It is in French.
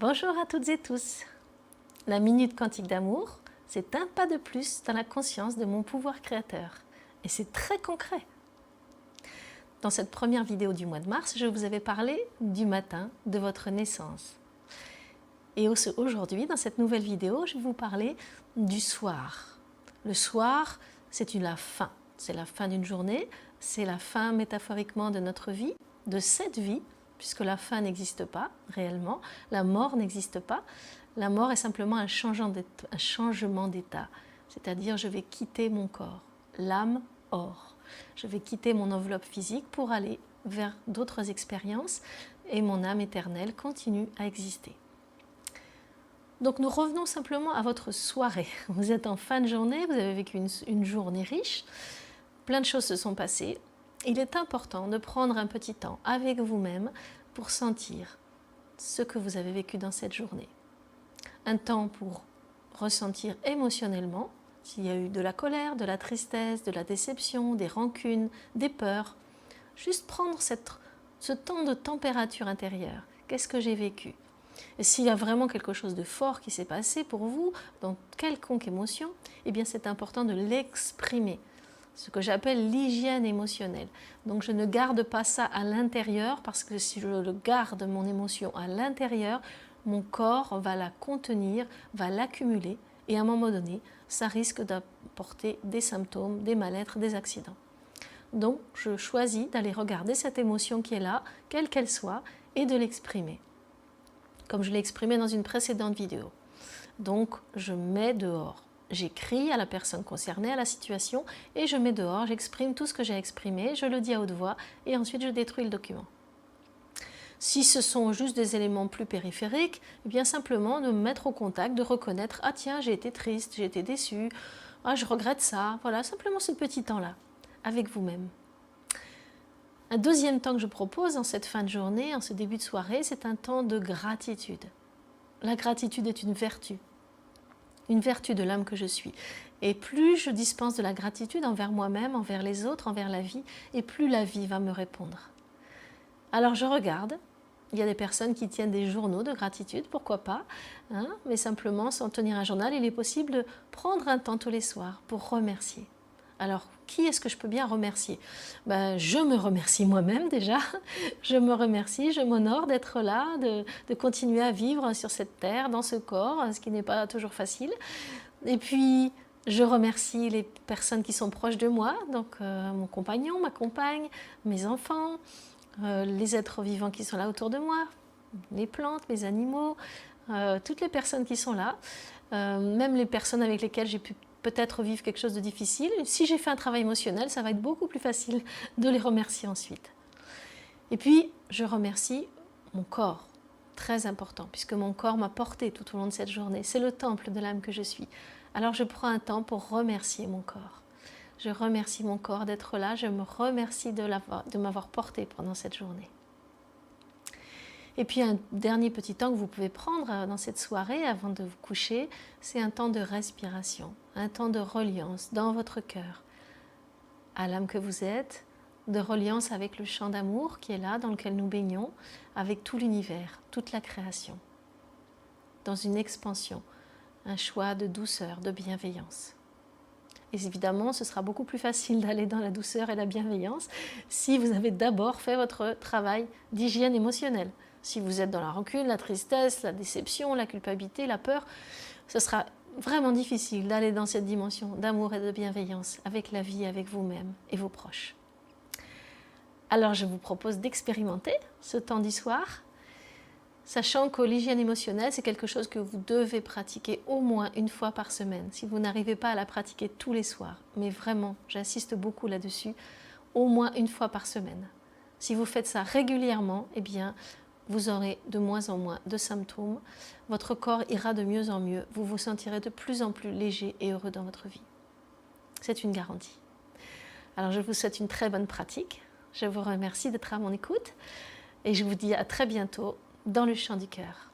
Bonjour à toutes et tous. La Minute Quantique d'Amour, c'est un pas de plus dans la conscience de mon pouvoir créateur. Et c'est très concret. Dans cette première vidéo du mois de mars, je vous avais parlé du matin de votre naissance. Et aujourd'hui, dans cette nouvelle vidéo, je vais vous parler du soir. Le soir, c'est la fin. C'est la fin d'une journée, c'est la fin métaphoriquement de notre vie, de cette vie, puisque la fin n'existe pas réellement, la mort n'existe pas. La mort est simplement un changement d'état, c'est-à-dire je vais quitter mon corps, l'âme hors. Je vais quitter mon enveloppe physique pour aller vers d'autres expériences et mon âme éternelle continue à exister. Donc nous revenons simplement à votre soirée. Vous êtes en fin de journée, vous avez vécu une journée riche, plein de choses se sont passées. Il est important de prendre un petit temps avec vous-même pour sentir ce que vous avez vécu dans cette journée. Un temps pour ressentir émotionnellement s'il y a eu de la colère, de la tristesse, de la déception, des rancunes, des peurs. Juste prendre ce temps de température intérieure. Qu'est-ce que j'ai vécu? Et s'il y a vraiment quelque chose de fort qui s'est passé pour vous, dans quelconque émotion, eh bien c'est important de l'exprimer. Ce que j'appelle l'hygiène émotionnelle. Donc je ne garde pas ça à l'intérieur, parce que si je garde mon émotion à l'intérieur, mon corps va la contenir, va l'accumuler, et à un moment donné, ça risque d'apporter des symptômes, des mal-être, des accidents. Donc je choisis d'aller regarder cette émotion qui est là, quelle qu'elle soit, et de l'exprimer, comme je l'ai exprimé dans une précédente vidéo. Donc je mets dehors. J'écris à la personne concernée, à la situation, et je mets dehors, j'exprime tout ce que j'ai exprimé, je le dis à haute voix, et ensuite je détruis le document. Si ce sont juste des éléments plus périphériques, eh bien simplement de me mettre au contact, de reconnaître « Ah tiens, j'ai été triste, j'ai été déçue, ah je regrette ça », voilà, simplement ce petit temps-là, avec vous-même. Un deuxième temps que je propose en cette fin de journée, en ce début de soirée, c'est un temps de gratitude. La gratitude est une vertu de l'âme que je suis. Et plus je dispense de la gratitude envers moi-même, envers les autres, envers la vie, et plus la vie va me répondre. Alors je regarde, il y a des personnes qui tiennent des journaux de gratitude, pourquoi pas, hein, mais simplement sans tenir un journal, il est possible de prendre un temps tous les soirs pour remercier. Alors, qui est-ce que je peux bien remercier? Je me remercie moi-même déjà, je me remercie, je m'honore d'être là, de continuer à vivre sur cette terre, dans ce corps, ce qui n'est pas toujours facile. Et puis, je remercie les personnes qui sont proches de moi, donc mon compagnon, ma compagne, mes enfants, les êtres vivants qui sont là autour de moi, les plantes, mes animaux, toutes les personnes qui sont là, même les personnes avec lesquelles j'ai pu peut-être vivre quelque chose de difficile. Si j'ai fait un travail émotionnel, ça va être beaucoup plus facile de les remercier ensuite. Et puis, je remercie mon corps, très important, puisque mon corps m'a porté tout au long de cette journée. C'est le temple de l'âme que je suis. Alors, je prends un temps pour remercier mon corps. Je remercie mon corps d'être là, je me remercie de m'avoir porté pendant cette journée. Et puis un dernier petit temps que vous pouvez prendre dans cette soirée avant de vous coucher, c'est un temps de respiration, un temps de reliance dans votre cœur, à l'âme que vous êtes, de reliance avec le champ d'amour qui est là, dans lequel nous baignons, avec tout l'univers, toute la création, dans une expansion, un choix de douceur, de bienveillance. Et évidemment, ce sera beaucoup plus facile d'aller dans la douceur et la bienveillance si vous avez d'abord fait votre travail d'hygiène émotionnelle. Si vous êtes dans la rancune, la tristesse, la déception, la culpabilité, la peur, ce sera vraiment difficile d'aller dans cette dimension d'amour et de bienveillance avec la vie, avec vous-même et vos proches. Alors je vous propose d'expérimenter ce temps du soir, sachant que l'hygiène émotionnelle, c'est quelque chose que vous devez pratiquer au moins une fois par semaine, si vous n'arrivez pas à la pratiquer tous les soirs. Mais vraiment, j'insiste beaucoup là-dessus, au moins une fois par semaine. Si vous faites ça régulièrement, eh bien, vous aurez de moins en moins de symptômes, votre corps ira de mieux en mieux, vous vous sentirez de plus en plus léger et heureux dans votre vie. C'est une garantie. Alors je vous souhaite une très bonne pratique, je vous remercie d'être à mon écoute et je vous dis à très bientôt dans le champ du cœur.